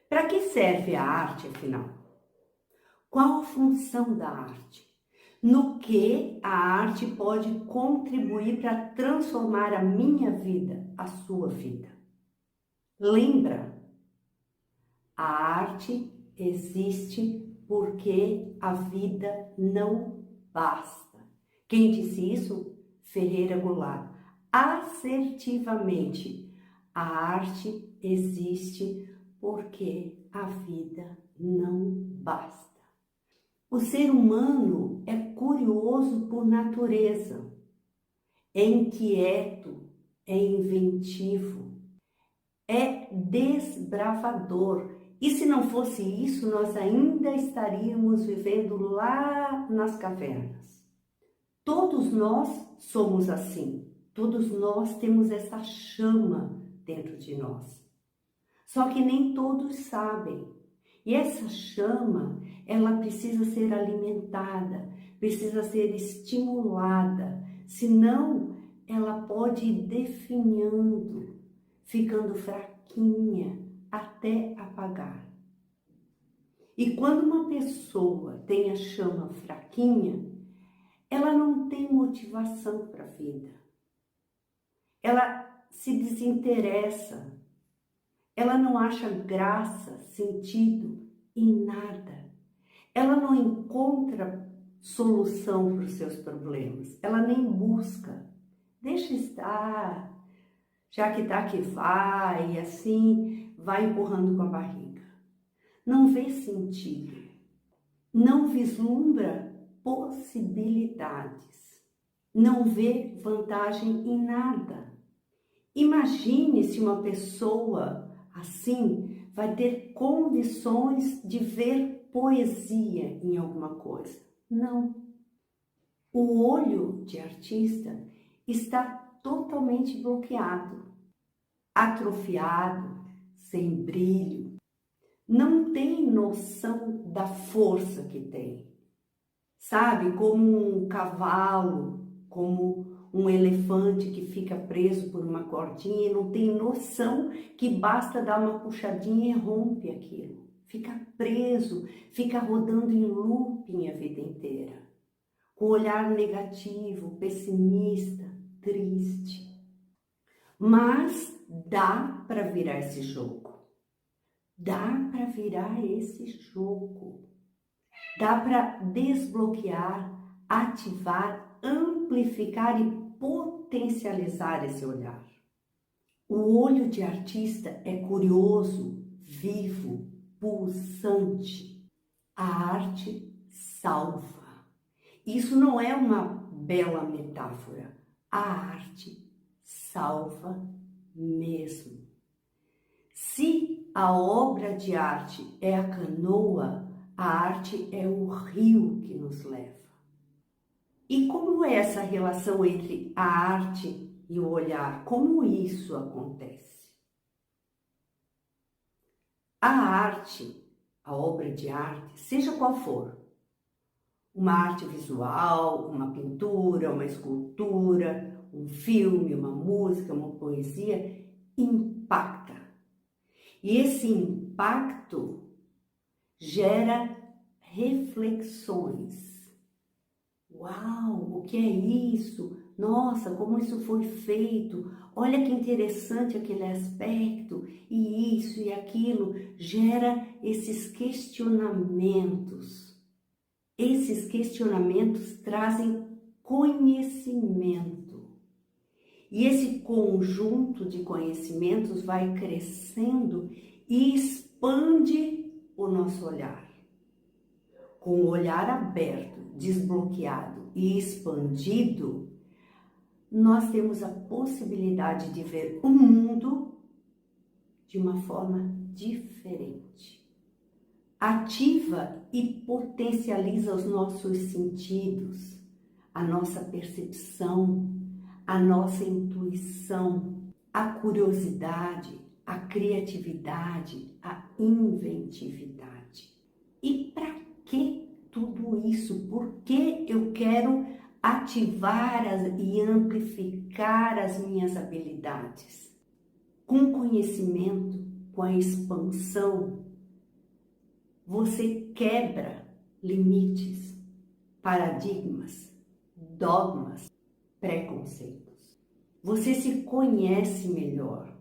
Para que serve a arte, afinal? Qual a função da arte? No que a arte pode contribuir para transformar a minha vida, a sua vida? Lembra? A arte existe porque a vida não basta. Quem disse isso? Ferreira Goulart. Assertivamente, a arte existe porque a vida não basta. O ser humano é curioso por natureza, é inquieto, é inventivo, é desbravador. E se não fosse isso, nós ainda estaríamos vivendo lá nas cavernas. Todos nós somos assim, todos nós temos essa chama dentro de nós. Só que nem todos sabem. E essa chama, ela precisa ser alimentada, precisa ser estimulada, senão ela pode ir definhando, ficando fraquinha até apagar. E quando uma pessoa tem a chama fraquinha, ela não tem motivação para a vida. Ela se desinteressa. Ela não acha graça, sentido em nada. Ela não encontra solução para os seus problemas. Ela nem busca. Deixa estar. Já que está que vai, e assim vai empurrando com a barriga. Não vê sentido. Não vislumbra possibilidades. Não vê vantagem em nada. Imagine se uma pessoa assim vai ter condições de ver poesia em alguma coisa. Não. O olho de artista está totalmente bloqueado, atrofiado, sem brilho. Não tem noção da força que tem. Sabe, como um cavalo, como um elefante que fica preso por uma cordinha e não tem noção que basta dar uma puxadinha e rompe aquilo. Fica preso, fica rodando em looping a vida inteira. Com olhar negativo, pessimista, triste. Mas dá para virar esse jogo. Dá para virar esse jogo. Dá para desbloquear, ativar, amplificar e potencializar esse olhar. O olho de artista é curioso, vivo, pulsante. A arte salva. Isso não é uma bela metáfora. A arte salva mesmo. Se a obra de arte é a canoa, a arte é o rio que nos leva. E como é essa relação entre a arte e o olhar? Como isso acontece? A arte, a obra de arte, seja qual for, uma arte visual, uma pintura, uma escultura, um filme, uma música, uma poesia, impacta. E esse impacto gera reflexões. Uau, o que é isso? Nossa, como isso foi feito? Olha que interessante aquele aspecto, e isso e aquilo gera esses questionamentos. Esses questionamentos trazem conhecimento. E esse conjunto de conhecimentos vai crescendo e expande o nosso olhar. Com o olhar aberto, desbloqueado e expandido, nós temos a possibilidade de ver o mundo de uma forma diferente. Ativa e potencializa os nossos sentidos, a nossa percepção, a nossa intuição, a curiosidade, a criatividade, a inventividade. E para que tudo isso? Por que eu quero ativar e amplificar as minhas habilidades? Com conhecimento, com a expansão, você quebra limites, paradigmas, dogmas, preconceitos. Você se conhece melhor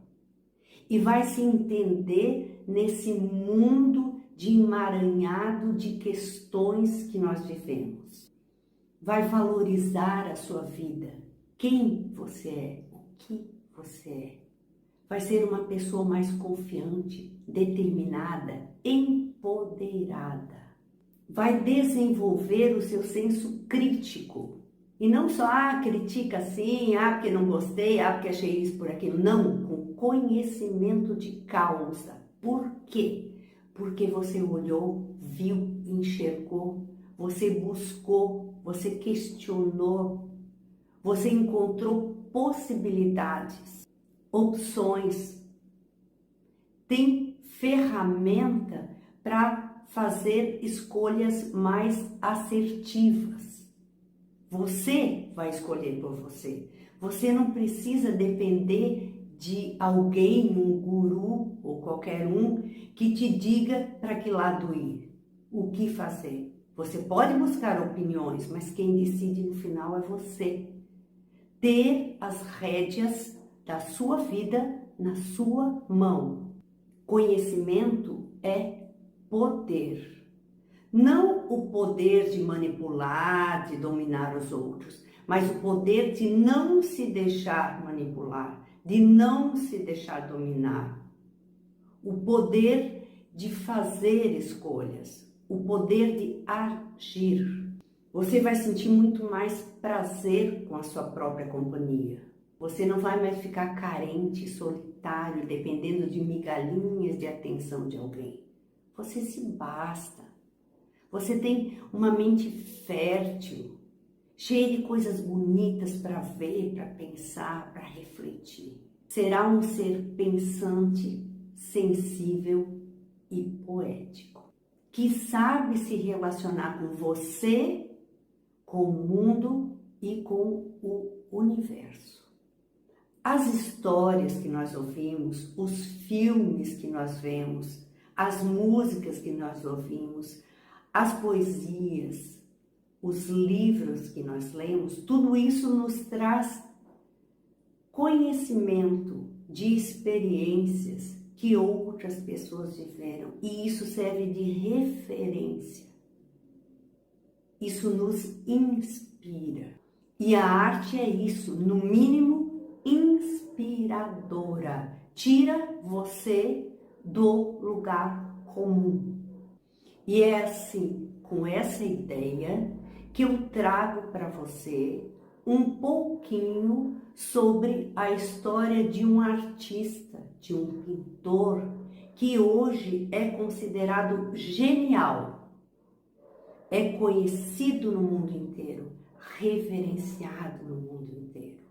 e vai se entender nesse mundo de emaranhado de questões que nós vivemos. Vai valorizar a sua vida, quem você é, o que você é. Vai ser uma pessoa mais confiante, determinada, empoderada. Vai desenvolver o seu senso crítico. E não só, critica assim, porque não gostei, porque achei isso por aquilo. Não, com conhecimento de causa. Por quê? Porque você olhou, viu, enxergou, você buscou, você questionou, você encontrou possibilidades, opções, tem ferramenta para fazer escolhas mais assertivas. Você vai escolher por você. Você não precisa depender de alguém, um guru ou qualquer um, que te diga para que lado ir, o que fazer. Você pode buscar opiniões, mas quem decide no final é você. Ter as rédeas da sua vida na sua mão. Conhecimento é poder. Não o poder de manipular, de dominar os outros, mas o poder de não se deixar manipular, de não se deixar dominar. O poder de fazer escolhas, o poder de agir. Você vai sentir muito mais prazer com a sua própria companhia. Você não vai mais ficar carente, solitário, dependendo de migalhinhas de atenção de alguém. Você se basta. Você tem uma mente fértil, cheia de coisas bonitas para ver, para pensar, para refletir. Será um ser pensante, sensível e poético, que sabe se relacionar com você, com o mundo e com o universo. As histórias que nós ouvimos, os filmes que nós vemos, as músicas que nós ouvimos, as poesias, os livros que nós lemos, tudo isso nos traz conhecimento de experiências que outras pessoas viveram, e isso serve de referência. Isso nos inspira. E a arte é isso, no mínimo inspiradora. Tira você do lugar comum. E é assim, com essa ideia, que eu trago para você um pouquinho sobre a história de um artista, de um pintor, que hoje é considerado genial. É conhecido no mundo inteiro, reverenciado no mundo inteiro.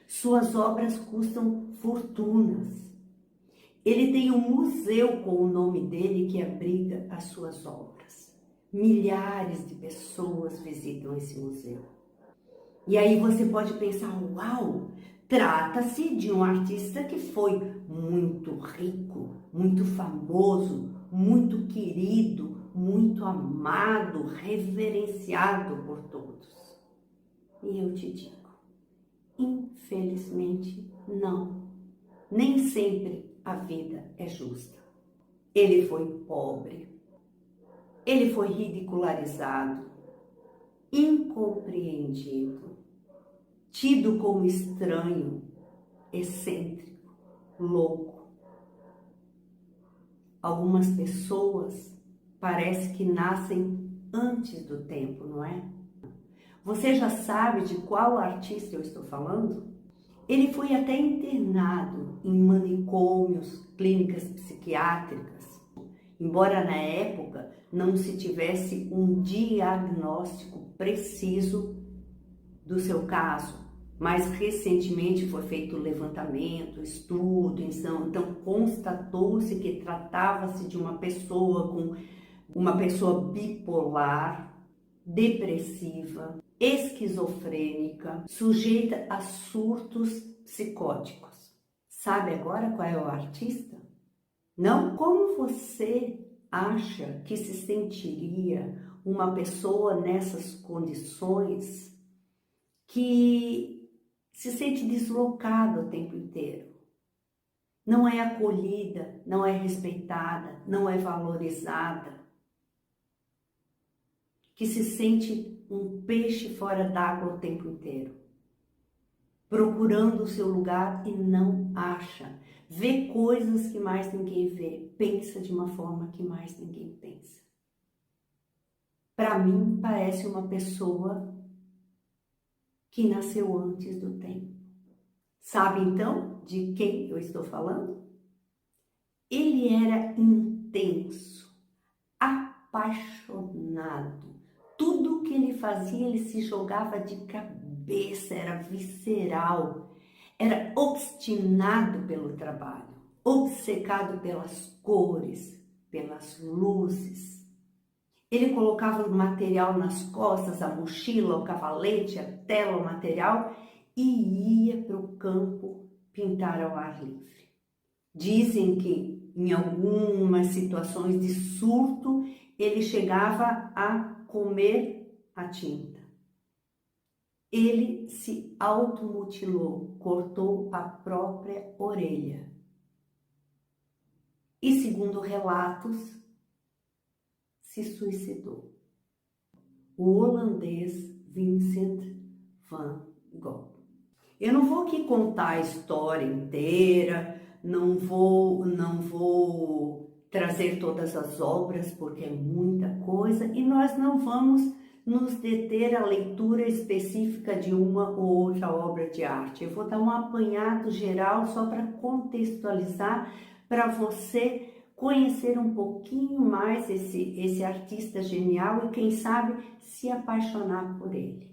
Suas obras custam fortunas. Ele tem um museu com o nome dele que abriga as suas obras. Milhares de pessoas visitam esse museu. E aí você pode pensar, uau, trata-se de um artista que foi muito rico, muito famoso, muito querido, muito amado, reverenciado por todos. E eu te digo, infelizmente, não. Nem sempre a vida é justa. Ele foi pobre, ele foi ridicularizado, incompreendido, tido como estranho, excêntrico, louco. Algumas pessoas parece que nascem antes do tempo, não é? Você já sabe de qual artista eu estou falando? Ele foi até internado em manicômios, clínicas psiquiátricas, embora na época não se tivesse um diagnóstico preciso do seu caso. Mas recentemente foi feito levantamento, estudo, então constatou-se que tratava-se de uma pessoa bipolar, depressiva, esquizofrênica, sujeita a surtos psicóticos. Sabe agora qual é o artista? Não como você acha que se sentiria uma pessoa nessas condições que se sente deslocada o tempo inteiro? Não é acolhida, não é respeitada, não é valorizada, que se sente um peixe fora d'água o tempo inteiro, procurando o seu lugar e não acha, vê coisas que mais ninguém vê, pensa de uma forma que mais ninguém pensa. Para mim, parece uma pessoa que nasceu antes do tempo. Sabe então de quem eu estou falando? Ele era intenso, apaixonado. Tudo que ele fazia, ele se jogava de cabeça, era visceral, era obstinado pelo trabalho, obcecado pelas cores, pelas luzes. Ele colocava o material nas costas, a mochila, o cavalete, a tela, o material e ia para o campo pintar ao ar livre. Dizem que em algumas situações de surto, ele chegava a comer a tinta. Ele se automutilou, cortou a própria orelha. E segundo relatos, se suicidou. O holandês Vincent van Gogh. Eu não vou aqui contar a história inteira, não vou trazer todas as obras, porque é muita coisa, e nós não vamos nos deter à leitura específica de uma ou outra obra de arte. Eu vou dar um apanhado geral só para contextualizar, para você conhecer um pouquinho mais esse artista genial e, quem sabe, se apaixonar por ele.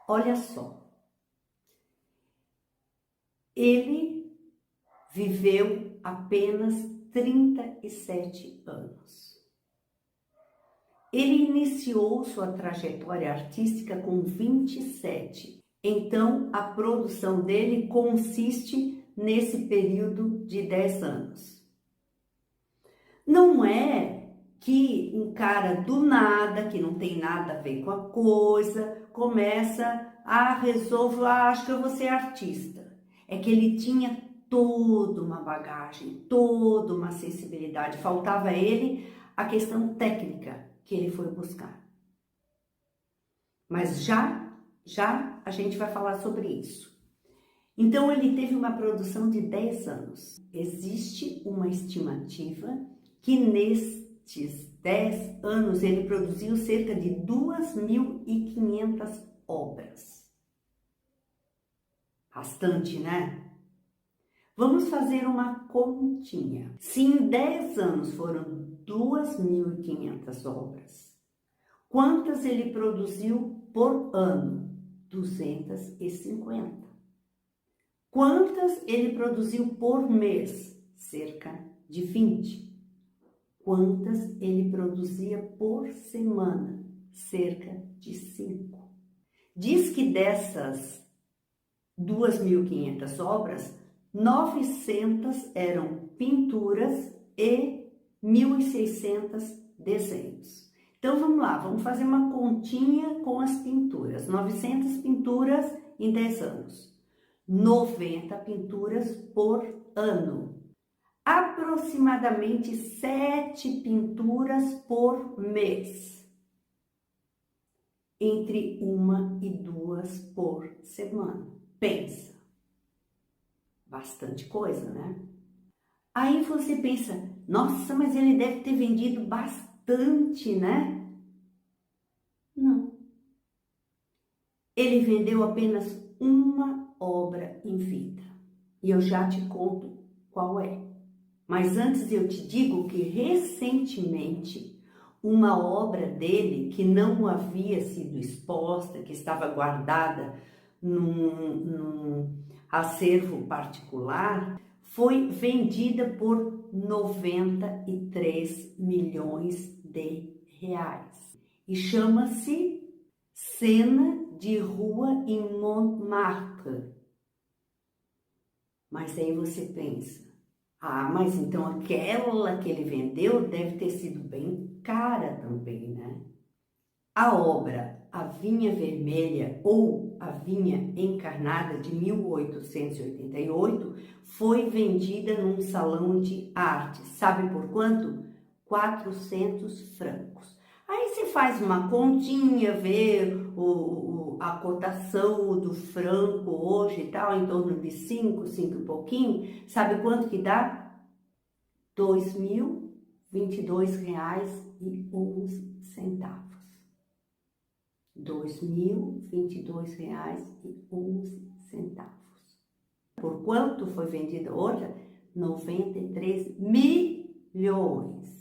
Olha só, ele viveu apenas 37 anos. Ele iniciou sua trajetória artística com 27. Então, a produção dele consiste nesse período de 10 anos. Não é que um cara do nada, que não tem nada a ver com a coisa, começa a resolver, acho que eu vou ser artista. É que ele tinha toda uma bagagem, toda uma sensibilidade. Faltava a ele a questão técnica que ele foi buscar. Mas já a gente vai falar sobre isso. Então, ele teve uma produção de 10 anos. Existe uma estimativa que nestes 10 anos ele produziu cerca de 2.500 obras. Bastante, né? Vamos fazer uma continha. Se em 10 anos foram 2.500 obras, quantas ele produziu por ano? 250. Quantas ele produziu por mês? Cerca de 20. Quantas ele produzia por semana? Cerca de 5. Diz que dessas 2.500 obras, 900 eram pinturas e 1.600 desenhos. Então vamos lá, vamos fazer uma continha com as pinturas. 900 pinturas em 10 anos. 90 pinturas por ano. Aproximadamente 7 pinturas por mês. Entre 1 e 2 por semana. Pensa. Bastante coisa, né? Aí você pensa, nossa, mas ele deve ter vendido bastante, né? Não. Ele vendeu apenas uma obra em vida. E eu já te conto qual é. Mas antes eu te digo que recentemente uma obra dele que não havia sido exposta, que estava guardada num acervo particular, foi vendida por 93 milhões de reais. E chama-se Cena de Rua em Montmartre. Mas aí você pensa, Ah, mas então aquela que ele vendeu deve ter sido bem cara também, né? A obra A Vinha Vermelha ou A Vinha Encarnada de 1888 foi vendida num salão de arte. Sabe por quanto? 400 francos. Aí você faz uma continha, vê a cotação do franco hoje e tal, em torno de 5 e pouquinho. Sabe quanto que dá? R$ 2.022,11. R$ 2.022,11. Por quanto foi vendida hoje? 93 milhões.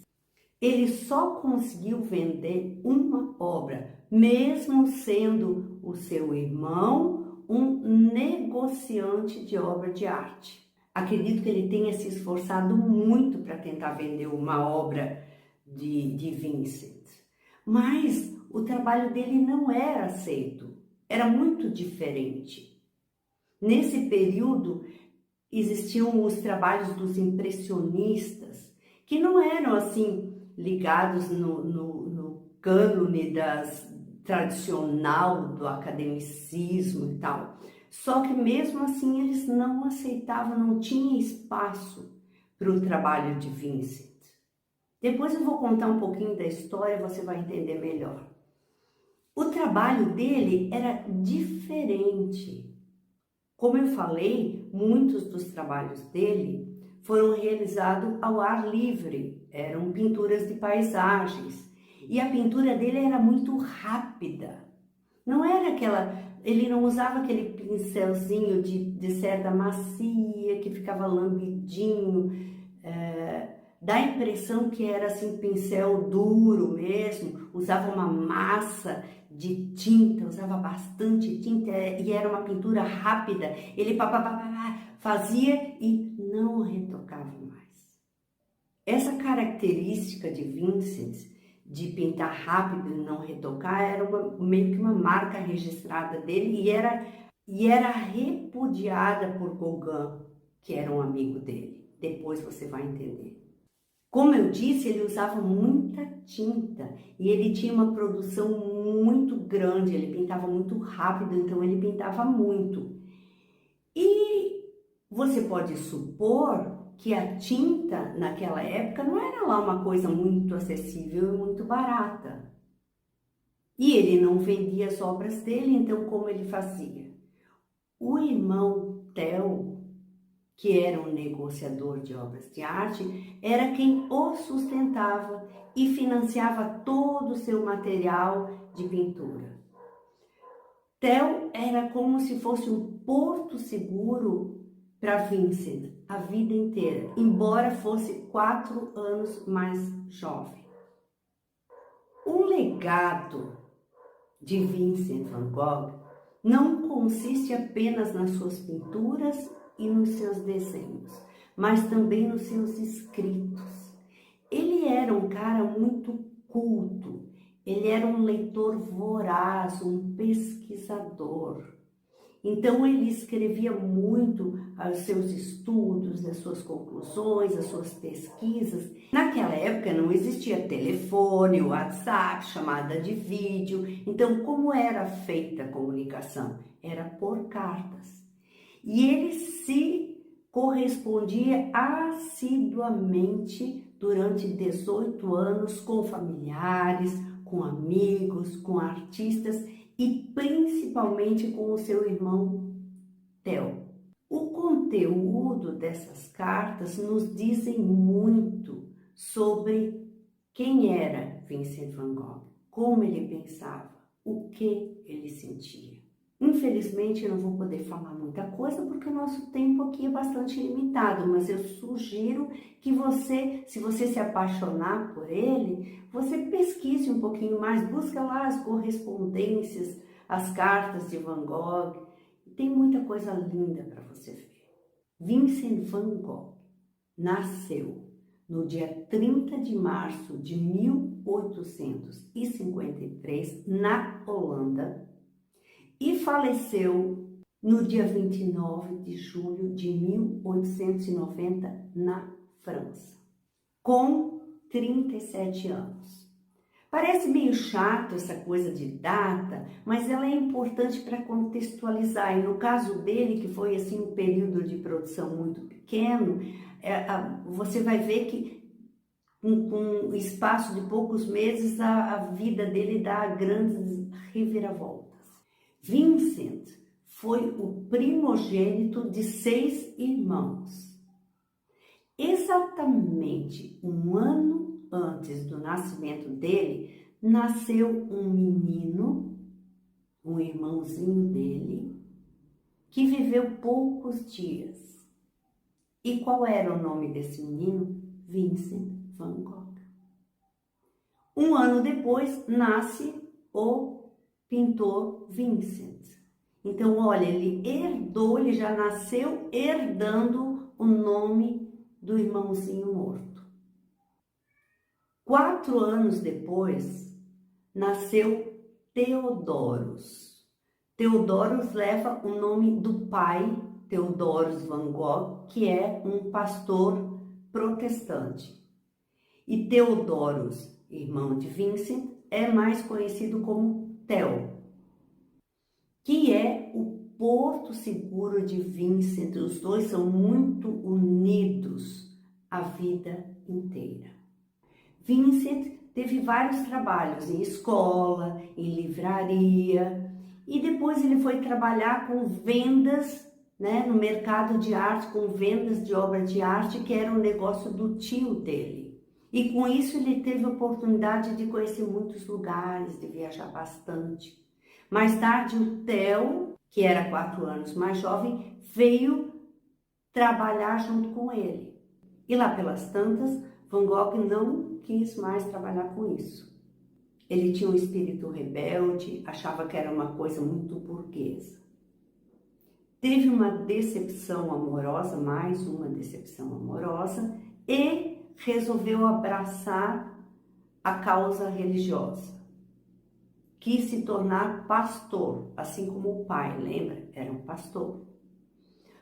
Ele só conseguiu vender uma obra, mesmo sendo o seu irmão um negociante de obra de arte. Acredito que ele tenha se esforçado muito para tentar vender uma obra de Vincent, mas o trabalho dele não era aceito, era muito diferente. Nesse período existiam os trabalhos dos impressionistas, que não eram assim ligados no cânone tradicional do academicismo e tal. Só que mesmo assim eles não aceitavam, não tinha espaço para o trabalho de Vincent. Depois eu vou contar um pouquinho da história, você vai entender melhor. O trabalho dele era diferente. Como eu falei, muitos dos trabalhos dele foram realizados ao ar livre, eram pinturas de paisagens. E a pintura dele era muito rápida. Não era ele não usava aquele pincelzinho de cerda macia que ficava lambidinho. Dá a impressão que era assim pincel duro mesmo, usava uma massa de tinta, usava bastante tinta e era uma pintura rápida. Ele fazia e não retocava mais. Essa característica de Vincent de pintar rápido e não retocar era meio que uma marca registrada dele e era repudiada por Gauguin, que era um amigo dele. Depois você vai entender. Como eu disse, ele usava muita tinta e ele tinha uma produção muito grande, ele pintava muito rápido, então ele pintava muito. E você pode supor que a tinta naquela época não era lá uma coisa muito acessível e muito barata. E ele não vendia as obras dele, então como ele fazia? O irmão Theo, que era um negociador de obras de arte, era quem o sustentava e financiava todo o seu material de pintura. Theo era como se fosse um porto seguro para Vincent a vida inteira, embora fosse 4 anos mais jovem. O legado de Vincent van Gogh não consiste apenas nas suas pinturas e nos seus desenhos, mas também nos seus escritos. Ele era um cara muito culto, ele era um leitor voraz, um pesquisador. Então ele escrevia muito os seus estudos, as suas conclusões, as suas pesquisas. Naquela época não existia telefone, WhatsApp, chamada de vídeo. Então como era feita a comunicação? Era por cartas. E ele se correspondia assiduamente durante 18 anos com familiares, com amigos, com artistas e principalmente com o seu irmão Theo. O conteúdo dessas cartas nos dizem muito sobre quem era Vincent van Gogh, como ele pensava, o que ele sentia. Infelizmente eu não vou poder falar muita coisa porque o nosso tempo aqui é bastante limitado, mas eu sugiro que você, se você se apaixonar por ele, você pesquise um pouquinho mais, busca lá as correspondências, as cartas de Van Gogh, tem muita coisa linda para você ver. Vincent van Gogh nasceu no dia 30 de março de 1853 na Holanda, e faleceu no dia 29 de julho de 1890, na França, com 37 anos. Parece meio chato essa coisa de data, mas ela é importante para contextualizar. E no caso dele, que foi assim um período de produção muito pequeno, você vai ver que com espaço de poucos meses a vida dele dá grandes reviravoltas. Vincent foi o primogênito de 6 irmãos. Exatamente um ano antes do nascimento dele, nasceu um menino, um irmãozinho dele, que viveu poucos dias. E qual era o nome desse menino? Vincent van Gogh. Um ano depois, nasce o pintor Vincent. Então, olha, ele já nasceu herdando o nome do irmãozinho morto. 4 anos depois, nasceu Theodorus. Theodorus leva o nome do pai, Theodorus van Gogh, que é um pastor protestante. E Theodorus, irmão de Vincent, é mais conhecido como Theo, que é o porto seguro de Vincent. Os dois são muito unidos a vida inteira. Vincent teve vários trabalhos em escola, em livraria, e depois ele foi trabalhar com vendas, né, no mercado de arte, com vendas de obras de arte, que era um negócio do tio dele. E com isso ele teve a oportunidade de conhecer muitos lugares, de viajar bastante. Mais tarde o Theo, que era 4 anos mais jovem, veio trabalhar junto com ele. E lá pelas tantas, Van Gogh não quis mais trabalhar com isso. Ele tinha um espírito rebelde, achava que era uma coisa muito burguesa. Teve uma decepção amorosa, mais uma decepção amorosa, e resolveu abraçar a causa religiosa. Quis se tornar pastor, assim como o pai, lembra? Era um pastor.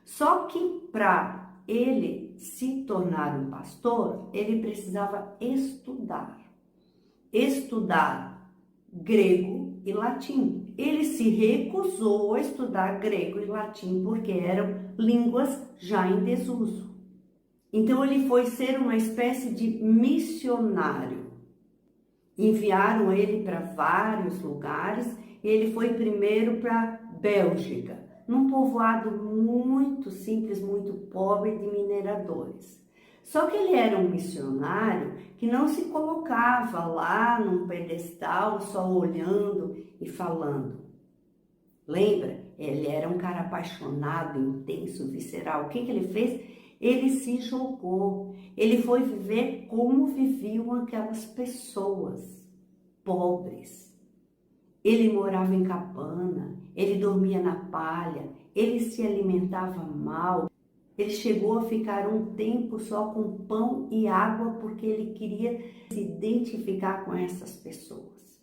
Só que para ele se tornar um pastor, ele precisava estudar. Estudar grego e latim. Ele se recusou a estudar grego e latim porque eram línguas já em desuso. Então ele foi ser uma espécie de missionário. Enviaram ele para vários lugares e ele foi primeiro para Bélgica, num povoado muito simples, muito pobre de mineradores. Só que ele era um missionário que não se colocava lá num pedestal só olhando e falando. Lembra? Ele era um cara apaixonado, intenso, visceral. O que ele fez? Ele se jogou. Ele foi viver como viviam aquelas pessoas pobres. Ele morava em cabana, ele dormia na palha, ele se alimentava mal. Ele chegou a ficar um tempo só com pão e água porque ele queria se identificar com essas pessoas.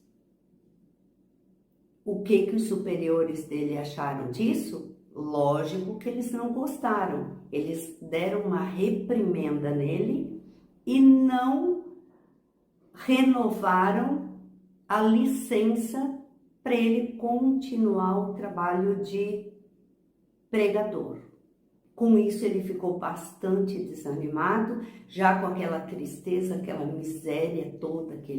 O que os superiores dele acharam disso? Lógico que eles não gostaram. Eles deram uma reprimenda nele e não renovaram a licença para ele continuar o trabalho de pregador. Com isso ele ficou bastante desanimado, já com aquela tristeza, aquela miséria toda que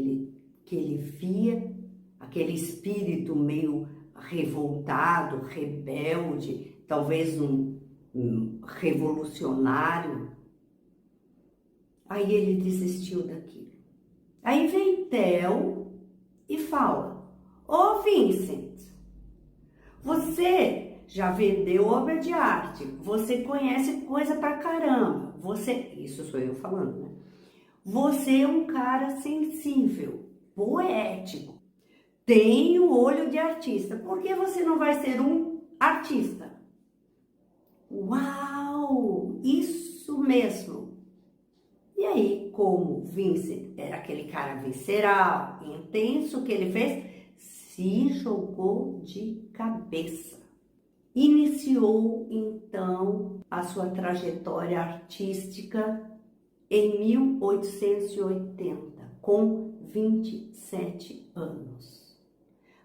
ele via, aquele espírito meio revoltado, rebelde, talvez um revolucionário. Aí ele desistiu daquilo. Aí vem Theo e fala: Ô Vincent, você já vendeu obra de arte, você conhece coisa pra caramba, isso sou eu falando, né? Você é um cara sensível, poético, tem o olho de artista, por que você não vai ser um artista? Uau, isso mesmo! E aí, como Vincent era aquele cara visceral, intenso, o que ele fez? Se jogou de cabeça. Iniciou então a sua trajetória artística em 1880, com 27 anos.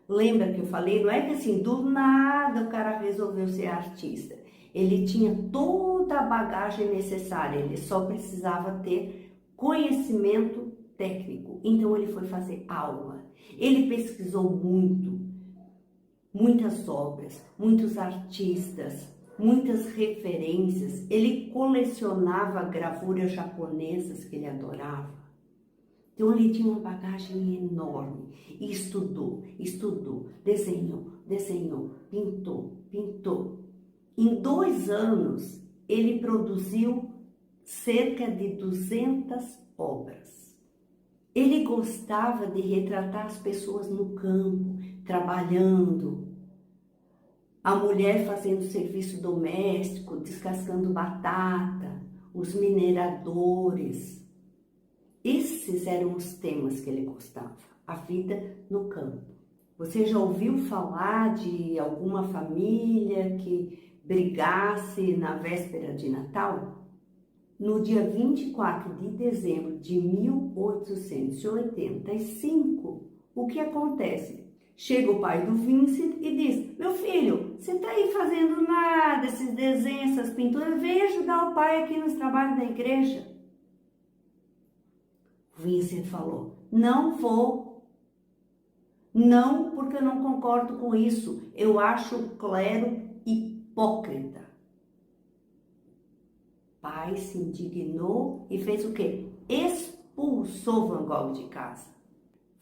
Lembra que eu falei? Não é que assim, do nada o cara resolveu ser artista. Ele tinha toda a bagagem necessária, ele só precisava ter conhecimento técnico. Então ele foi fazer aula. Ele pesquisou muito, muitas obras, muitos artistas, muitas referências. Ele colecionava gravuras japonesas que ele adorava. Então ele tinha uma bagagem enorme e estudou, desenhou, pintou. Em 2 anos ele produziu cerca de 200 obras. Ele gostava de retratar as pessoas no campo, trabalhando, a mulher fazendo serviço doméstico, descascando batata, os mineradores. Esses eram os temas que ele gostava, a vida no campo. Você já ouviu falar de alguma família que brigasse na véspera de Natal? No dia 24 de dezembro de 1885, o que acontece? Chega o pai do Vincent e diz: meu filho, você está aí fazendo nada, esses desenhos, essas pinturas, vem ajudar o pai aqui nos trabalhos da igreja. O Vincent falou: não vou. Não, porque eu não concordo com isso. Eu acho o clero hipócrita. O pai se indignou e fez o quê? Expulsou Van Gogh de casa.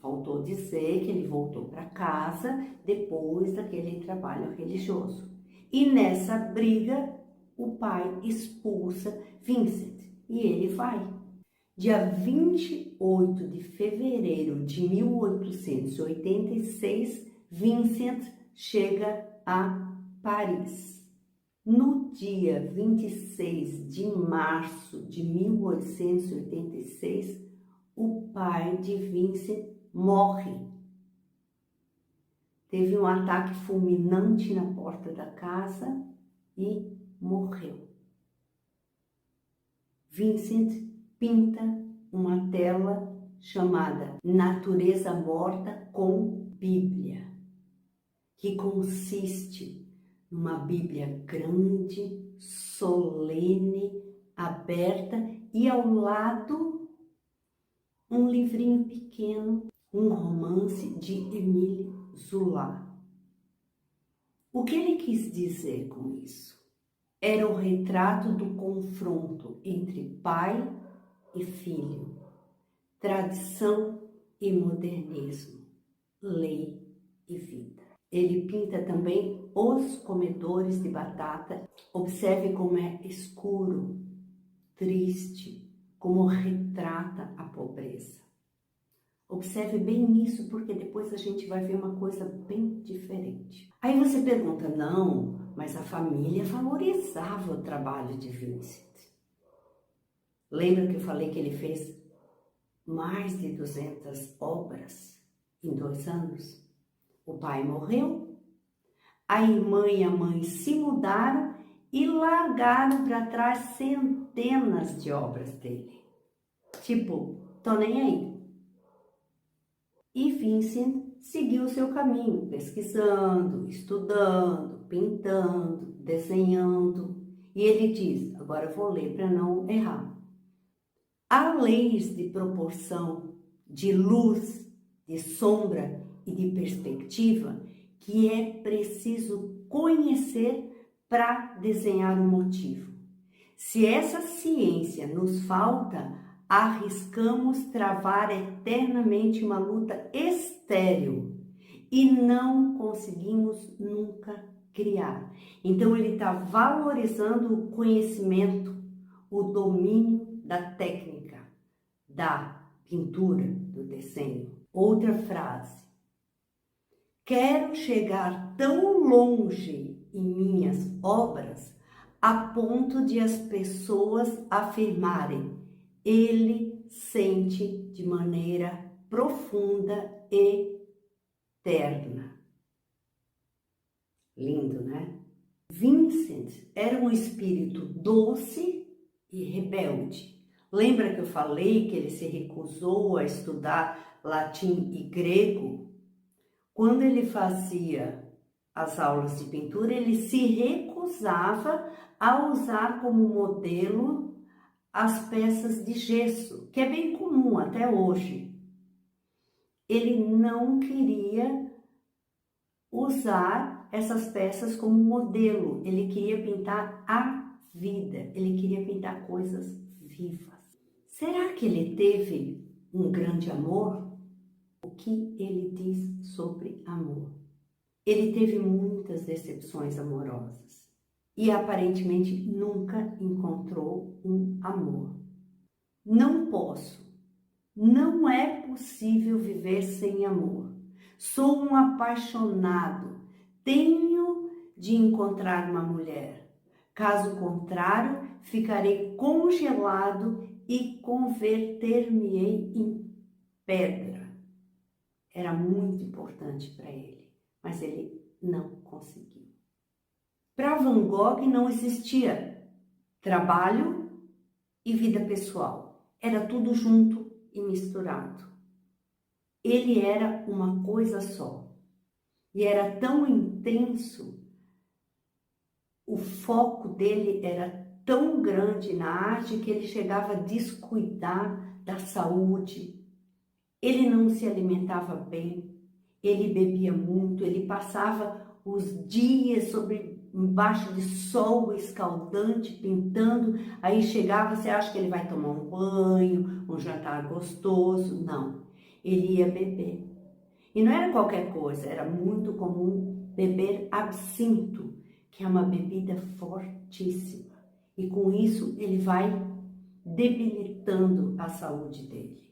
Faltou dizer que ele voltou para casa depois daquele trabalho religioso. E nessa briga, o pai expulsa Vincent e ele vai. Dia 28 de fevereiro de 1886, Vincent chega a Paris. No dia 26 de março de 1886, o pai de Vincent morre. Teve um ataque fulminante na porta da casa e morreu. Vincent pinta uma tela chamada Natureza Morta com Bíblia, que consiste numa Bíblia grande, solene, aberta e ao lado um livrinho pequeno, um romance de Émile Zola. O que ele quis dizer com isso? Era o retrato do confronto entre pai e filho, tradição e modernismo, lei e vida. Ele pinta também os comedores de batata. Observe como é escuro, triste, como retrata a pobreza. Observe bem isso, porque depois a gente vai ver uma coisa bem diferente. Aí você pergunta: não, mas a família valorizava o trabalho de Vincent. Lembra que eu falei que ele fez mais de 200 obras em 2 anos? O pai morreu, a irmã e a mãe se mudaram e largaram para trás centenas de obras dele. Tipo, tô nem aí. E Vincent seguiu o seu caminho, pesquisando, estudando, pintando, desenhando. E ele diz: agora eu vou ler para não errar. Há leis de proporção, de luz, de sombra e de perspectiva que é preciso conhecer para desenhar um motivo. Se essa ciência nos falta, arriscamos travar eternamente uma luta estéril e não conseguimos nunca criar. Então ele está valorizando o conhecimento, o domínio da técnica, da pintura, do desenho. Outra frase: quero chegar tão longe em minhas obras a ponto de as pessoas afirmarem: ele sente de maneira profunda e eterna. Lindo, né? Vincent era um espírito doce e rebelde. Lembra que eu falei que ele se recusou a estudar latim e grego? Quando ele fazia as aulas de pintura, ele se recusava a usar como modelo as peças de gesso, que é bem comum até hoje. Ele não queria usar essas peças como modelo, ele queria pintar a vida, ele queria pintar coisas vivas. Será que ele teve um grande amor? O que ele diz sobre amor? Ele teve muitas decepções amorosas e aparentemente nunca encontrou um amor. Não posso, não é possível viver sem amor. Sou um apaixonado, tenho de encontrar uma mulher. Caso contrário, ficarei congelado e converter-me-ei em pedra. Era muito importante para ele, mas ele não conseguiu. Para Van Gogh não existia trabalho e vida pessoal. Era tudo junto e misturado. Ele era uma coisa só. E era tão intenso, o foco dele era tão grande na arte que ele chegava a descuidar da saúde. Ele não se alimentava bem, ele bebia muito, ele passava os dias embaixo de sol escaldante, pintando. Aí chegava, você acha que ele vai tomar um banho, um jantar gostoso? Não, ele ia beber. E não era qualquer coisa, era muito comum beber absinto, que é uma bebida fortíssima. E com isso ele vai debilitando a saúde dele.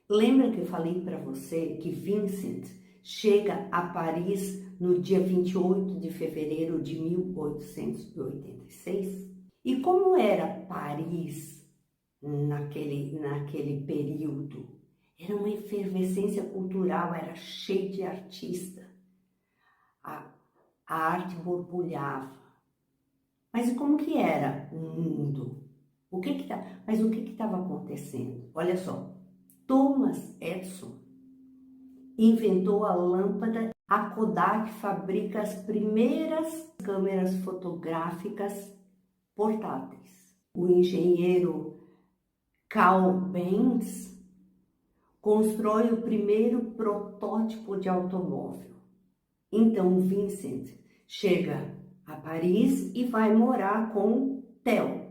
Lembra que eu falei para você que Vincent chega a Paris no dia 28 de fevereiro de 1886? E como era Paris naquele período? Era uma efervescência cultural, era cheio de artista. A arte borbulhava. Mas e como que era o mundo? Mas o que estava acontecendo? Olha só, Thomas Edison inventou a lâmpada. A Kodak fabrica as primeiras câmeras fotográficas portáteis. O engenheiro Carl Benz constrói o primeiro protótipo de automóvel. Então Vincent chega a Paris e vai morar com Theo.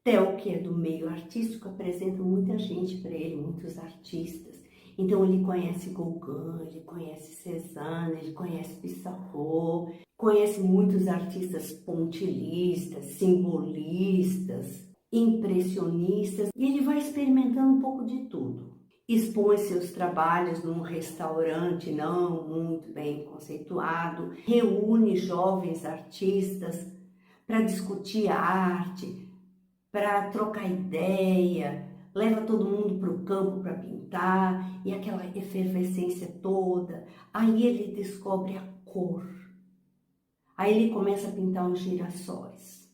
Theo, que é do meio artístico, apresenta muita gente para ele, muitos artistas. Então ele conhece Gauguin, ele conhece Cézanne, ele conhece Pissarro, conhece muitos artistas pontilhistas, simbolistas, impressionistas, e ele vai experimentando um pouco de tudo. Expõe seus trabalhos num restaurante não muito bem conceituado, reúne jovens artistas para discutir a arte, para trocar ideia, leva todo mundo para o campo para pintar, e aquela efervescência toda. Aí ele descobre a cor. Aí ele começa a pintar os girassóis.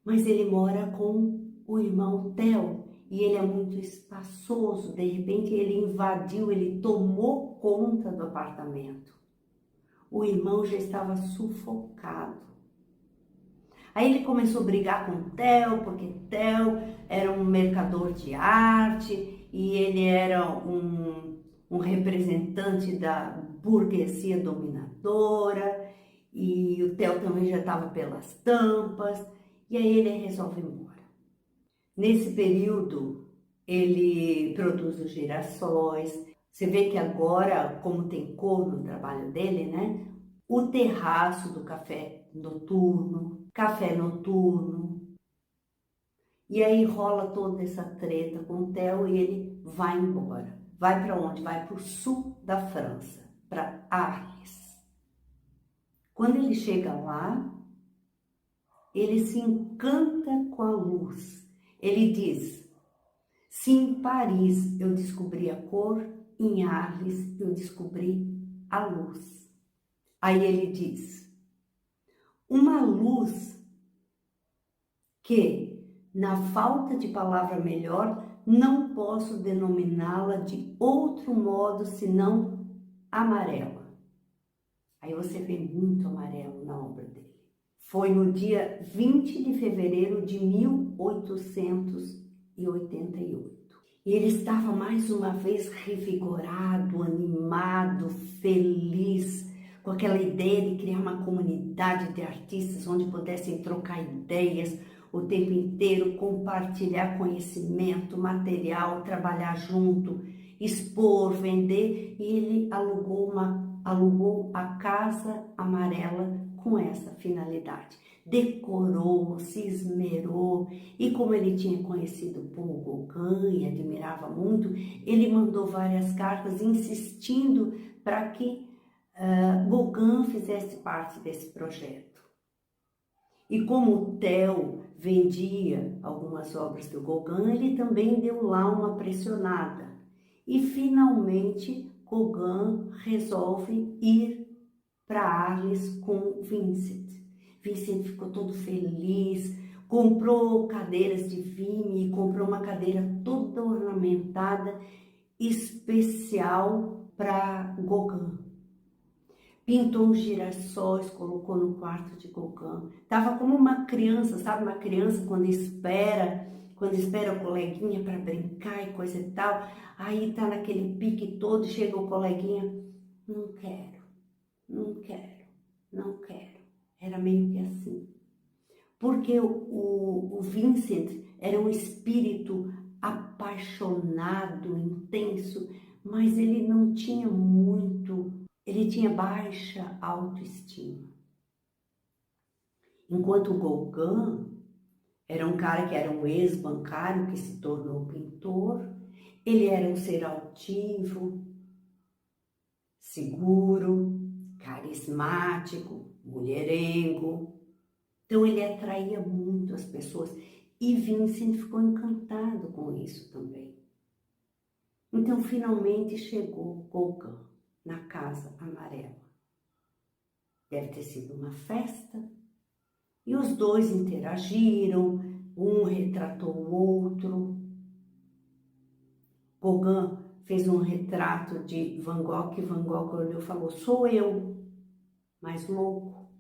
Mas ele mora com o irmão Theo, e ele é muito espaçoso. De repente ele invadiu, ele tomou conta do apartamento. O irmão já estava sufocado. Aí ele começou a brigar com o Theo, porque Theo era um mercador de arte e ele era um representante da burguesia dominadora, e o Theo também já estava pelas tampas, e aí ele resolve ir embora. Nesse período, ele produz os girassóis. Você vê que agora, como tem cor no trabalho dele, né? O terraço do café noturno. E aí rola toda essa treta com o Theo e ele vai embora. Vai para onde? Vai para o sul da França, para Arles. Quando ele chega lá, ele se encanta com a luz. Ele diz: se em Paris eu descobri a cor, em Arles eu descobri a luz. Aí ele diz: uma luz que, na falta de palavra melhor, não posso denominá-la de outro modo senão amarela. Aí você vê muito amarelo na obra dele. Foi no dia 20 de fevereiro de 1888. E ele estava mais uma vez revigorado, animado, feliz, com aquela ideia de criar uma comunidade de artistas onde pudessem trocar ideias o tempo inteiro, compartilhar conhecimento, material, trabalhar junto, expor, vender. E ele alugou a Casa Amarela com essa finalidade. Decorou, se esmerou, e como ele tinha conhecido Paul Gauguin e admirava muito, ele mandou várias cartas insistindo para que Gauguin fizesse parte desse projeto. E como o Theo vendia algumas obras do Gauguin, ele também deu lá uma pressionada. E finalmente Gauguin resolve ir para Arles com Vincent. Vincent ficou todo feliz, comprou cadeiras de Vimy, comprou uma cadeira toda ornamentada, especial para Gauguin. Pintou os girassóis, colocou no quarto de Gauguin. Tava como uma criança, sabe? Uma criança quando espera o coleguinha para brincar e coisa e tal. Aí tá naquele pique todo, chega o coleguinha, não quero, não quero, não quero. Era meio que assim. Porque o Vincent era um espírito apaixonado, intenso, mas ele não tinha muito, ele tinha baixa autoestima. Enquanto o Gauguin era um cara que era um ex-bancário que se tornou pintor, ele era um ser altivo, seguro, carismático, mulherengo. Então ele atraía muito as pessoas e Vincent ficou encantado com isso também. Então finalmente chegou Gauguin na Casa Amarela. Deve ter sido uma festa e os dois interagiram, um retratou o outro. Gauguin fez um retrato de Van Gogh e Van Gogh olhou e falou: sou eu, mais louco.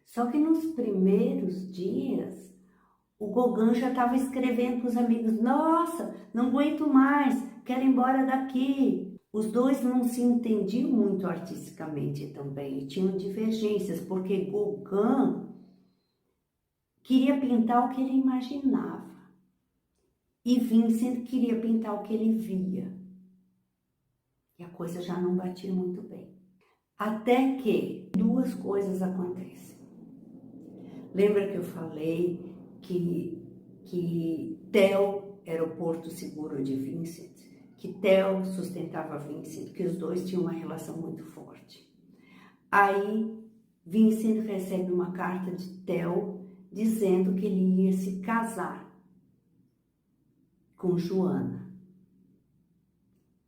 Só que nos primeiros dias, o Gauguin já estava escrevendo para os amigos: nossa, não aguento mais, quero ir embora daqui. Os dois não se entendiam muito artisticamente também, tinham divergências, porque Gauguin queria pintar o que ele imaginava e Vincent queria pintar o que ele via. E a coisa já não batia muito bem. Até que duas coisas acontecem. Lembra que eu falei que Theo era o porto seguro de Vincent? Que Theo sustentava Vincent, que os dois tinham uma relação muito forte. Aí Vincent recebe uma carta de Theo dizendo que ele ia se casar com Joana.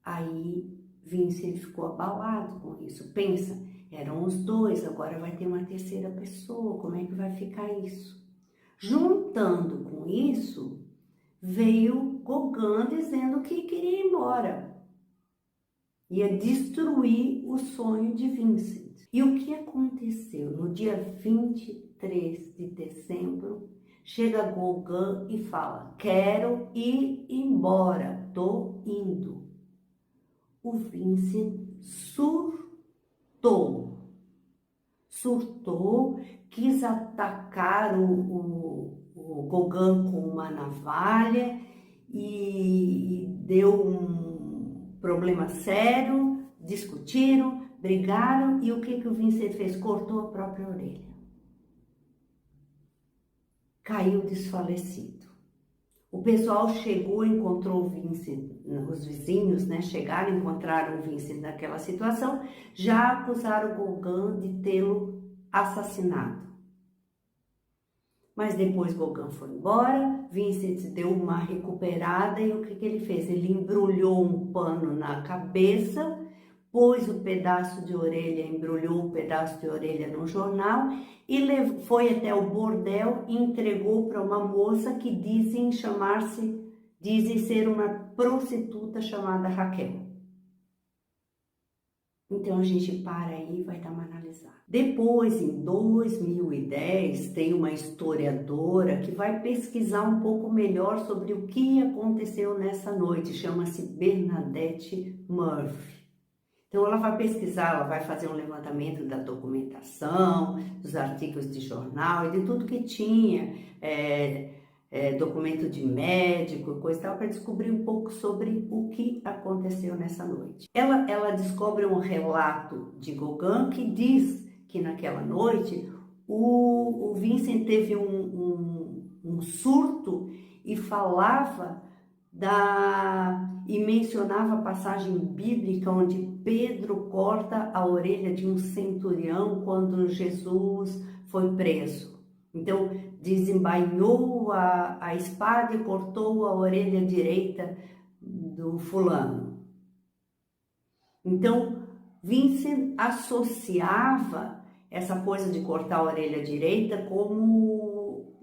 Aí Vincent ficou abalado com isso. Pensa, eram os dois, agora vai ter uma terceira pessoa, como é que vai ficar isso? Juntando com isso, veio Gauguin dizendo que queria ir embora. Ia destruir o sonho de Vincent. E o que aconteceu? No dia 23 de dezembro, chega Gauguin e fala: quero ir embora, tô indo. O Vincent surtou, quis atacar o Gauguin com uma navalha e deu um problema sério, discutiram, brigaram e o que o Vincent fez? Cortou a própria orelha. Caiu desfalecido. O pessoal chegou, encontrou o Vincent, os vizinhos, né, chegaram, encontraram o Vincent naquela situação, já acusaram o Gauguin de tê-lo assassinado. Mas depois Gauguin foi embora, Vincent deu uma recuperada e o que ele fez? Ele embrulhou um pano na cabeça, pôs o pedaço de orelha, embrulhou o pedaço de orelha no jornal e foi até o bordel e entregou para uma moça que dizem ser uma prostituta chamada Raquel. Então a gente para aí e vai dar uma analisada. Depois, em 2010, tem uma historiadora que vai pesquisar um pouco melhor sobre o que aconteceu nessa noite, chama-se Bernadette Murphy. Então ela vai pesquisar, ela vai fazer um levantamento da documentação, dos artigos de jornal e de tudo que tinha, documento de médico, coisa e tal, para descobrir um pouco sobre o que aconteceu nessa noite. Ela descobre um relato de Gauguin que diz que naquela noite o Vincent teve um surto e falava e mencionava a passagem bíblica onde Pedro corta a orelha de um centurião quando Jesus foi preso. Então, desembainhou a espada e cortou a orelha direita do fulano. Então, Vincent associava essa coisa de cortar a orelha direita como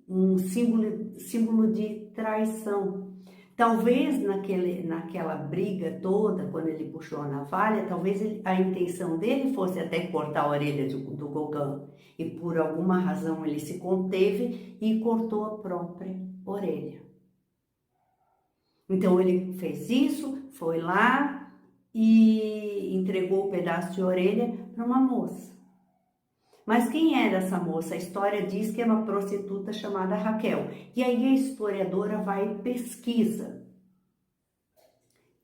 um símbolo de traição. Talvez naquela briga toda, quando ele puxou a navalha, talvez a intenção dele fosse até cortar a orelha do Gauguin. E por alguma razão ele se conteve e cortou a própria orelha. Então ele fez isso, foi lá e entregou o pedaço de orelha para uma moça. Mas quem era essa moça? A história diz que é uma prostituta chamada Raquel. E aí a historiadora vai e pesquisa.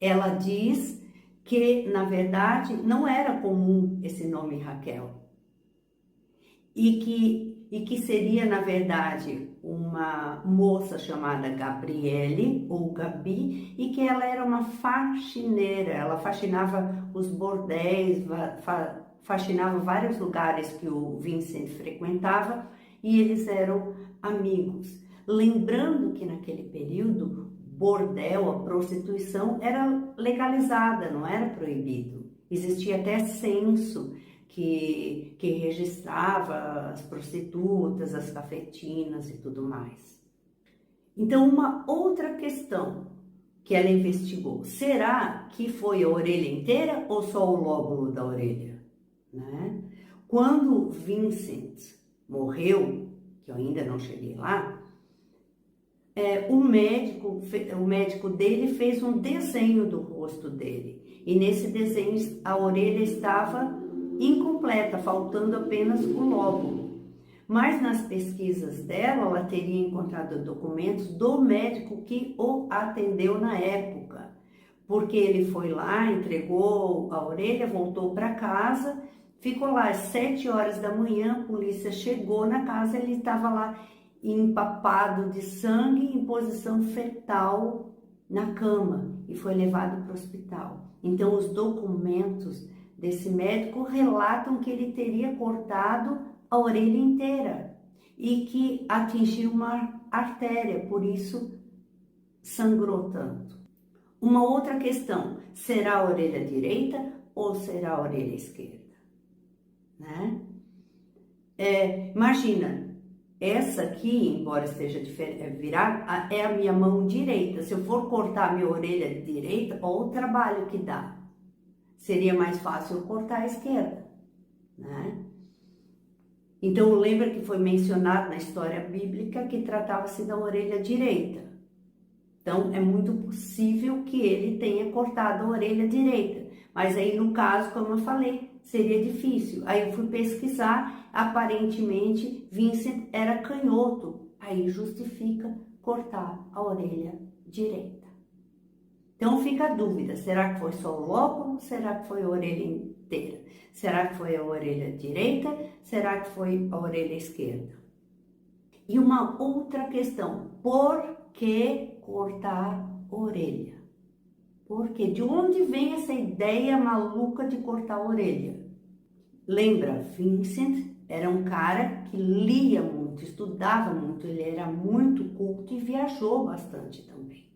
Ela diz que, na verdade, não era comum esse nome Raquel. E que seria, na verdade, uma moça chamada Gabriele, ou Gabi, e que ela era uma faxineira. Ela faxinava os bordéis, faxinava vários lugares que o Vincent frequentava e eles eram amigos. Lembrando que naquele período, bordel, a prostituição era legalizada, não era proibido. Existia até censo que registrava as prostitutas, as cafetinas e tudo mais. Então, uma outra questão que ela investigou, será que foi a orelha inteira ou só o lóbulo da orelha? Né? Quando Vincent morreu, que eu ainda não cheguei lá, o médico dele fez um desenho do rosto dele. E nesse desenho a orelha estava incompleta, faltando apenas o lóbulo. Mas nas pesquisas dela, ela teria encontrado documentos do médico que o atendeu na época. Porque ele foi lá, entregou a orelha, voltou para casa, ficou lá às 7 horas da manhã, a polícia chegou na casa, ele estava lá empapado de sangue, em posição fetal na cama e foi levado para o hospital. Então os documentos desse médico relatam que ele teria cortado a orelha inteira e que atingiu uma artéria, por isso sangrou tanto. Uma outra questão, será a orelha direita ou será a orelha esquerda? Né? Imagina, essa aqui, embora esteja virada, é a minha mão direita. Se eu for cortar a minha orelha direita, olha o trabalho que dá. Seria mais fácil eu cortar a esquerda, né? Então, lembra que foi mencionado na história bíblica que tratava-se da orelha direita. Então, é muito possível que ele tenha cortado a orelha direita. Mas aí, no caso, como eu falei, seria difícil. Aí eu fui pesquisar, aparentemente, Vincent era canhoto. Aí justifica cortar a orelha direita. Então fica a dúvida, será que foi só o lóbulo? Será que foi a orelha inteira? Será que foi a orelha direita? Será que foi a orelha esquerda? E uma outra questão, por que cortar a orelha? Porque de onde vem essa ideia maluca de cortar a orelha? Lembra, Vincent era um cara que lia muito, estudava muito, ele era muito culto e viajou bastante também.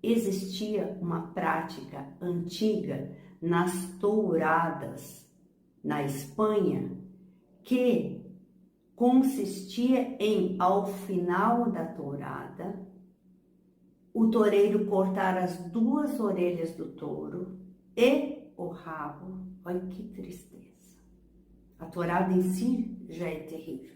Existia uma prática antiga nas touradas na Espanha, que consistia em, ao final da tourada, o toureiro cortar as 2 orelhas do touro e o rabo. Olha que tristeza. A tourada em si já é terrível.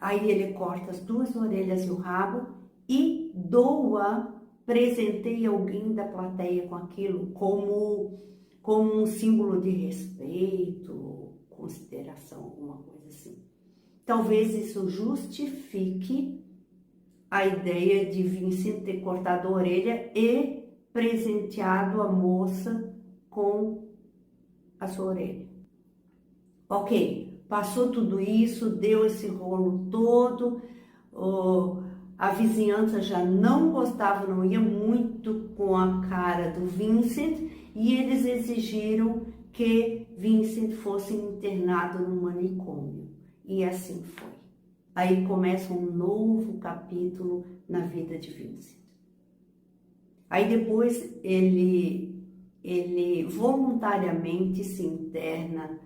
Aí ele corta as 2 orelhas e o rabo e doa, presenteia alguém da plateia com aquilo como um símbolo de respeito, consideração, alguma coisa assim. Talvez isso justifique a ideia de Vincent ter cortado a orelha e presenteado a moça com a sua orelha. Ok, passou tudo isso, deu esse rolo todo, a vizinhança já não gostava, não ia muito com a cara do Vincent e eles exigiram que Vincent fosse internado no manicômio. E assim foi. Aí começa um novo capítulo na vida de Vincent. Aí depois ele voluntariamente se interna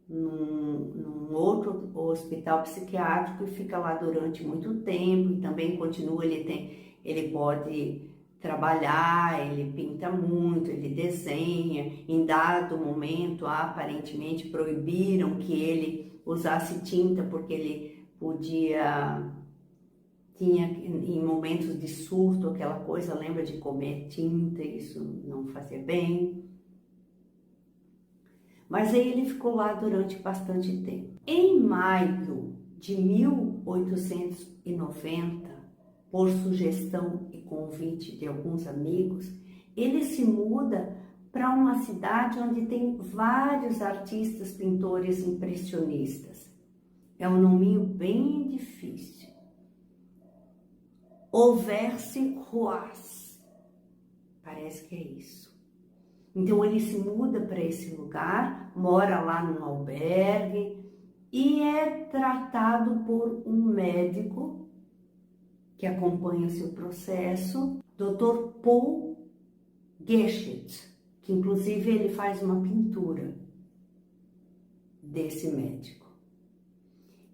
num outro hospital psiquiátrico e fica lá durante muito tempo e também continua, ele pode trabalhar, ele pinta muito, ele desenha. Em dado momento, aparentemente proibiram que ele usasse tinta porque ele tinha em momentos de surto aquela coisa, lembra de comer tinta, isso não fazia bem. Mas aí ele ficou lá durante bastante tempo. Em maio de 1890, por sugestão e convite de alguns amigos, ele se muda para uma cidade onde tem vários artistas, pintores impressionistas. É um nominho bem difícil. Auvers-sur-Oise. Parece que é isso. Então ele se muda para esse lugar, mora lá num albergue e é tratado por um médico que acompanha o seu processo, Dr. Paul Gachet, que inclusive ele faz uma pintura desse médico.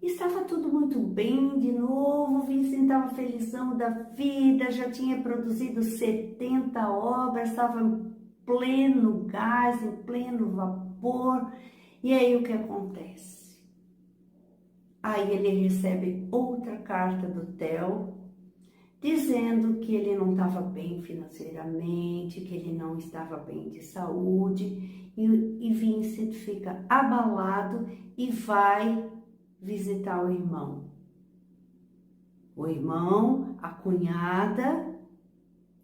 Estava tudo muito bem de novo, Vincent estava felizão da vida, já tinha produzido 70 obras, estava em pleno gás, em pleno vapor. E aí o que acontece? Aí ele recebe outra carta do Theo, dizendo que ele não estava bem financeiramente, que ele não estava bem de saúde, e Vincent fica abalado e vai visitar o irmão. O irmão, a cunhada,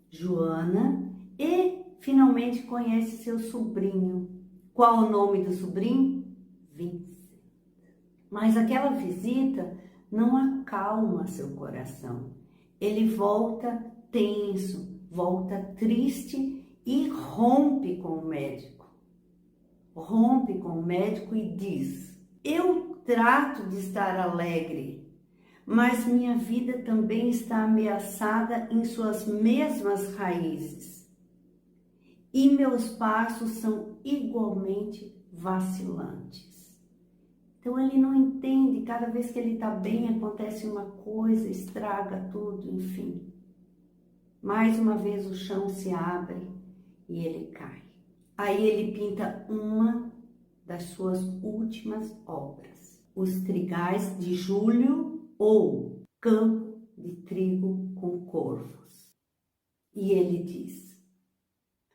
Joana, e finalmente conhece seu sobrinho. Qual o nome do sobrinho? Vincent. Mas aquela visita não acalma seu coração. Ele volta tenso, volta triste e rompe com o médico. Rompe com o médico e diz: eu trato de estar alegre, mas minha vida também está ameaçada em suas mesmas raízes. E meus passos são igualmente vacilantes. Então ele não entende, cada vez que ele está bem acontece uma coisa, estraga tudo, enfim. Mais uma vez o chão se abre e ele cai. Aí ele pinta uma das suas últimas obras, Os Trigais de Julho ou Campo de Trigo com Corvos. E ele diz: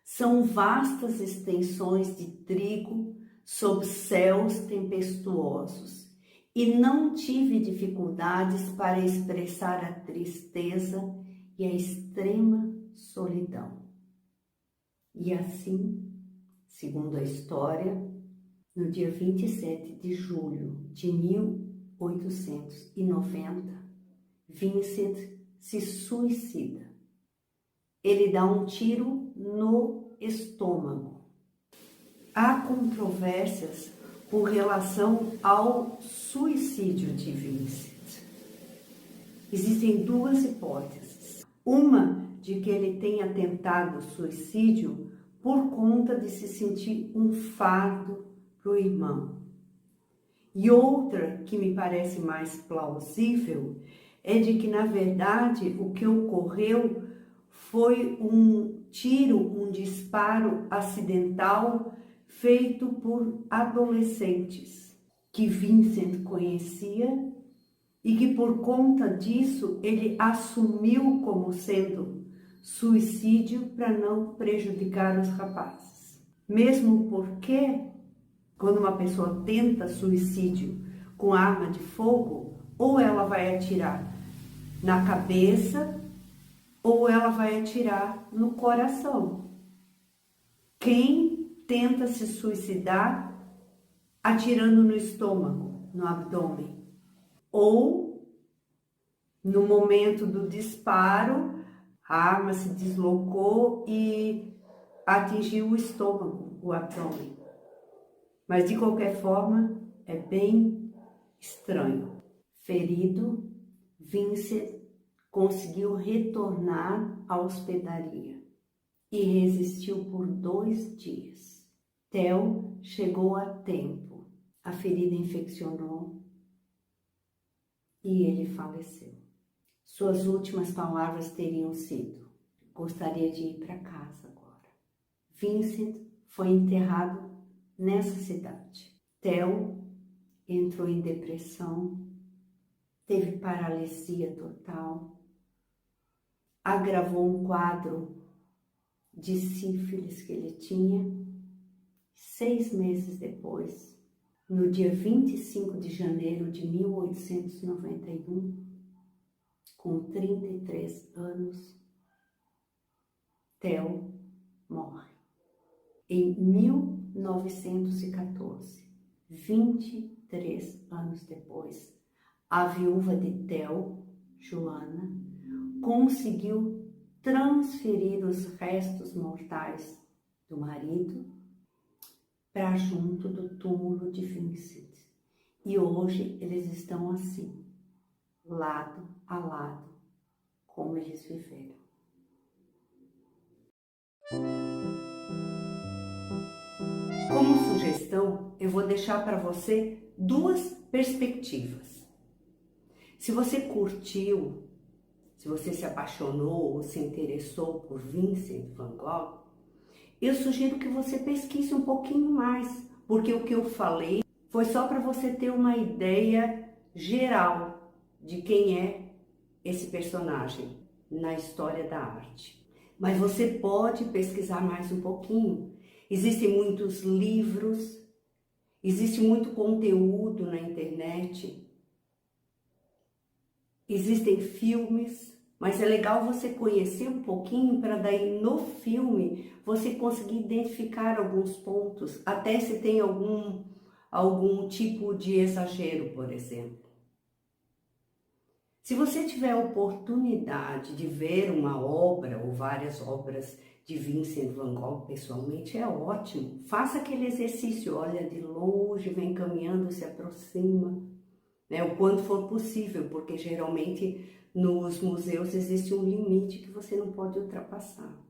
são vastas extensões de trigo sob céus tempestuosos, e não tive dificuldades para expressar a tristeza e a extrema solidão. E assim, segundo a história, no dia 27 de julho de 1890, Vincent se suicida. Ele dá um tiro no estômago. Há controvérsias com relação ao suicídio de Vincent. Existem 2 hipóteses. Uma de que ele tenha tentado suicídio por conta de se sentir um fardo para o irmão. E outra que me parece mais plausível é de que, na verdade, o que ocorreu foi um tiro, um disparo acidental feito por adolescentes que Vincent conhecia e que, por conta disso, ele assumiu como sendo suicídio para não prejudicar os rapazes. Mesmo porque, quando uma pessoa tenta suicídio com arma de fogo, ou ela vai atirar na cabeça, ou ela vai atirar no coração. Quem tenta se suicidar atirando no estômago, no abdômen, ou no momento do disparo, a arma se deslocou e atingiu o estômago, o abdômen. Mas de qualquer forma, é bem estranho. Ferido, Vincent conseguiu retornar à hospedaria e resistiu por 2 dias. Theo chegou a tempo. A ferida infeccionou e ele faleceu. Suas últimas palavras teriam sido: gostaria de ir para casa agora. Vincent foi enterrado nessa cidade. Theo entrou em depressão, teve paralisia total, agravou um quadro de sífilis que ele tinha. 6 meses depois, no dia 25 de janeiro de 1891, com 33 anos, Theo morre. Em 1914, 23 anos depois, a viúva de Theo, Joana, conseguiu transferir os restos mortais do marido para junto do túmulo de Vincent. E hoje eles estão assim, lado a lado, como eles viveram. Como sugestão, eu vou deixar para você 2 perspectivas. Se você curtiu, se você se apaixonou ou se interessou por Vincent van Gogh, eu sugiro que você pesquise um pouquinho mais, porque o que eu falei foi só para você ter uma ideia geral de quem é esse personagem na história da arte. Mas você pode pesquisar mais um pouquinho. Existem muitos livros, existe muito conteúdo na internet, existem filmes, mas é legal você conhecer um pouquinho para daí no filme você conseguir identificar alguns pontos, até se tem algum tipo de exagero, por exemplo. Se você tiver a oportunidade de ver uma obra ou várias obras de Vincent van Gogh pessoalmente, é ótimo. Faça aquele exercício, olha de longe, vem caminhando, se aproxima, né, o quanto for possível, porque geralmente nos museus existe um limite que você não pode ultrapassar.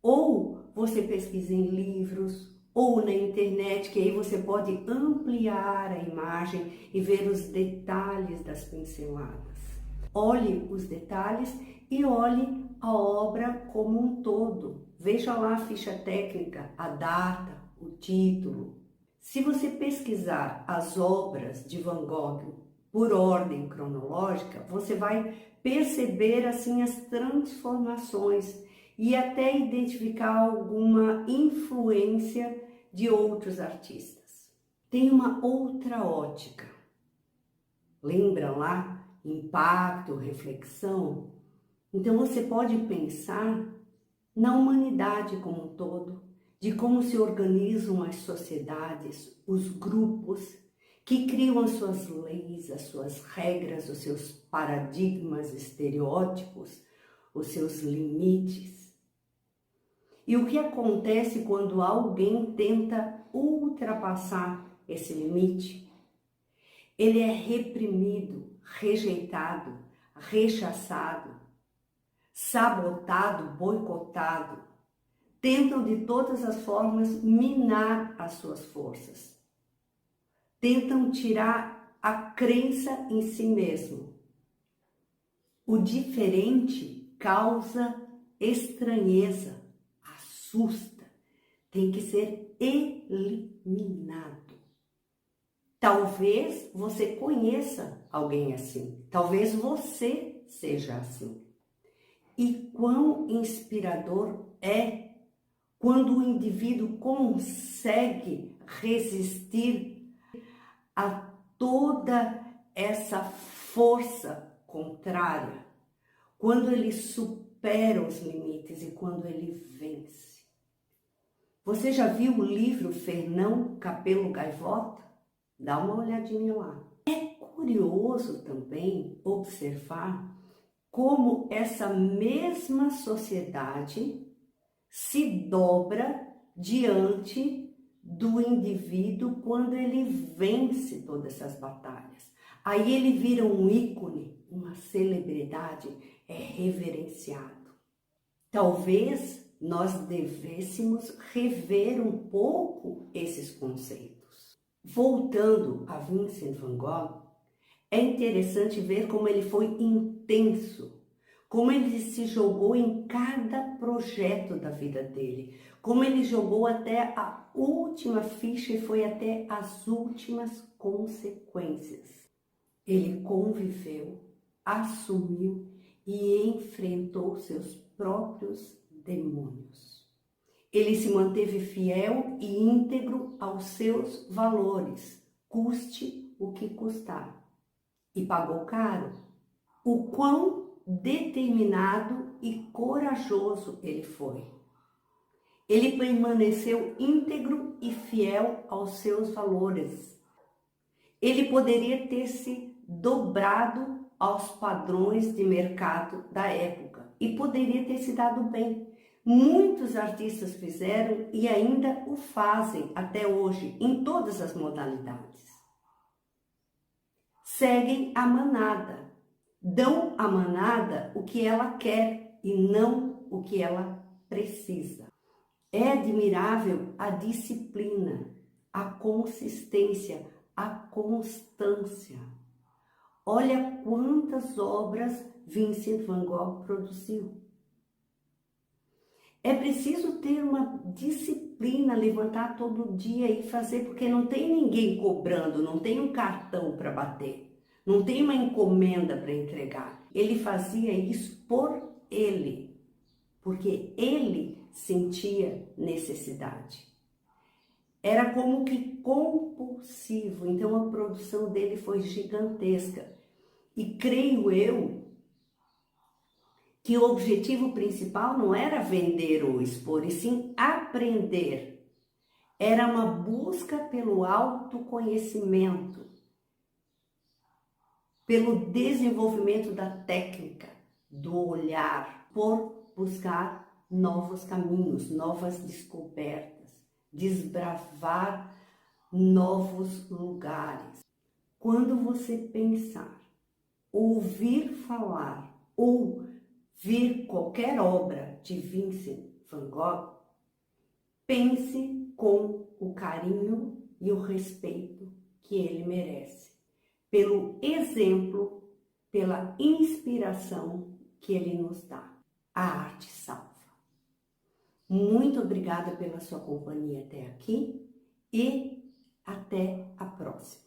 Ou você pesquisa em livros, ou na internet, que aí você pode ampliar a imagem e ver os detalhes das pinceladas. Olhe os detalhes e olhe a obra como um todo. Veja lá a ficha técnica, a data, o título. Se você pesquisar as obras de Van Gogh por ordem cronológica, você vai perceber assim as transformações e até identificar alguma influência de outros artistas. Tem uma outra ótica. Lembra lá? Impacto, reflexão? Então você pode pensar na humanidade como um todo, de como se organizam as sociedades, os grupos que criam as suas leis, as suas regras, os seus paradigmas, estereótipos, os seus limites. E o que acontece quando alguém tenta ultrapassar esse limite? Ele é reprimido, rejeitado, rechaçado, sabotado, boicotado, tentam de todas as formas minar as suas forças. Tentam tirar a crença em si mesmo. O diferente causa estranheza, assusta, tem que ser eliminado. Talvez você conheça alguém assim, talvez você seja assim. E quão inspirador é quando o indivíduo consegue resistir a toda essa força contrária, quando ele supera os limites e quando ele vence. Você já viu o livro Fernão Capelo Gaivota? Dá uma olhadinha lá. É curioso também observar como essa mesma sociedade se dobra diante do indivíduo quando ele vence todas essas batalhas. Aí ele vira um ícone, uma celebridade, é reverenciado. Talvez nós devêssemos rever um pouco esses conceitos. Voltando a Vincent van Gogh, é interessante ver como ele foi intenso, como ele se jogou em cada projeto da vida dele, como ele jogou até a última ficha e foi até as últimas consequências. Ele conviveu, assumiu e enfrentou seus próprios demônios. Ele se manteve fiel e íntegro aos seus valores, custe o que custar. E pagou caro. O quão determinado e corajoso ele foi. Ele permaneceu íntegro e fiel aos seus valores. Ele poderia ter se dobrado aos padrões de mercado da época e poderia ter se dado bem. Muitos artistas fizeram e ainda o fazem até hoje, em todas as modalidades. Seguem a manada, dão à manada o que ela quer e não o que ela precisa. É admirável a disciplina, a consistência, a constância. Olha quantas obras Vincent van Gogh produziu. É preciso ter uma disciplina, levantar todo dia e fazer, porque não tem ninguém cobrando, não tem um cartão para bater, não tem uma encomenda para entregar. Ele fazia isso por ele, porque ele sentia necessidade. Era como que compulsivo, então a produção dele foi gigantesca. E creio eu que o objetivo principal não era vender ou expor, e sim aprender. Era uma busca pelo autoconhecimento, pelo desenvolvimento da técnica, do olhar, por buscar novos caminhos, novas descobertas, desbravar novos lugares. Quando você pensar, ouvir falar ou ver qualquer obra de Vincent van Gogh, pense com o carinho e o respeito que ele merece, pelo exemplo, pela inspiração que ele nos dá. A arte salva. Muito obrigada pela sua companhia até aqui e até a próxima.